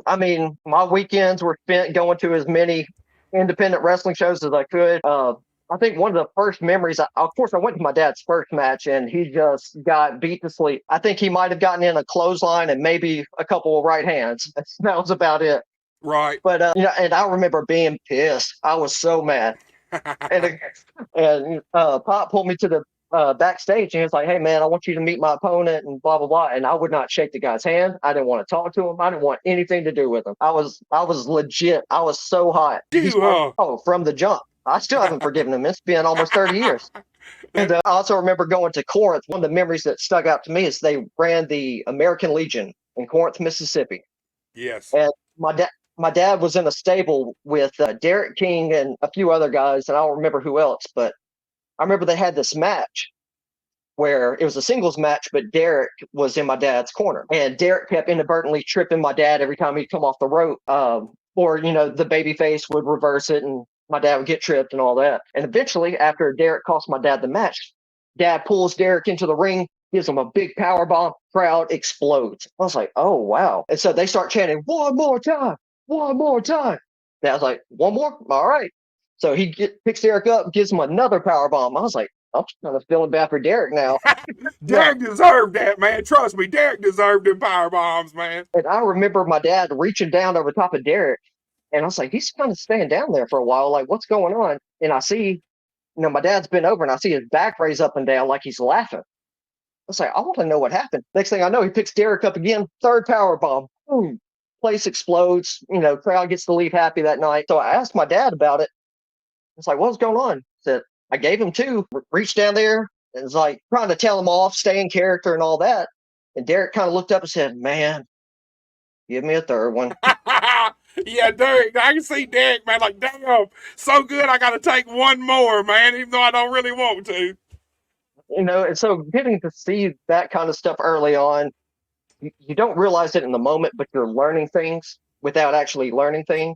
I mean, my weekends were spent going to as many independent wrestling shows as I could. I think one of the first memories, of course, I went to my dad's first match and he just got beat to sleep. I think he might have gotten in a clothesline and maybe a couple of right hands. That was about it. Right. But, and I remember being pissed. I was so mad. And, Pop pulled me to the backstage and he was like, "Hey, man, I want you to meet my opponent and blah, blah, blah." And I would not shake the guy's hand. I didn't want to talk to him. I didn't want anything to do with him. I was legit. I was so hot. You, From the jump. I still haven't forgiven him. It's been almost 30 years. And that, I also remember going to Corinth. One of the memories that stuck out to me is they ran the American Legion in Corinth, Mississippi. yes. And my dad was in a stable with Derek King and a few other guys, and I don't remember who else, but I remember they had this match where it was a singles match, but Derek was in my dad's corner, and Derek kept inadvertently tripping my dad every time he'd come off the rope. Or the baby face would reverse it, and my dad would get tripped and all that. And eventually, after Derek cost my dad the match, Dad pulls Derek into the ring, gives him a big power bomb. Crowd explodes. I was like, "Oh wow!" And so they start chanting, "One more time, one more time." Dad's like, "One more, all right." So picks Derek up, gives him another power bomb. I was like, I'm kind of feeling bad for Derek now. Yeah. Derek deserved that, man. Trust me, Derek deserved them power bombs, man. And I remember my dad reaching down over top of Derek, and I was like, he's kind of staying down there for a while. Like, what's going on? And I see, my dad's been over, and I see his back raise up and down like he's laughing. I was like, I want to know what happened. Next thing I know, he picks Derek up again, third power bomb. Boom. Place explodes. Crowd gets to leave happy that night. So I asked my dad about it. It's like, what's going on? I said, I gave him two, reached down there and was like trying to tell him off, stay in character and all that. And Derek kind of looked up and said, "Man, give me a third one." Yeah, Derek, I can see Derek, man. Like, damn, so good. I got to take one more, man, even though I don't really want to. And so getting to see that kind of stuff early on, you don't realize it in the moment, but you're learning things without actually learning things.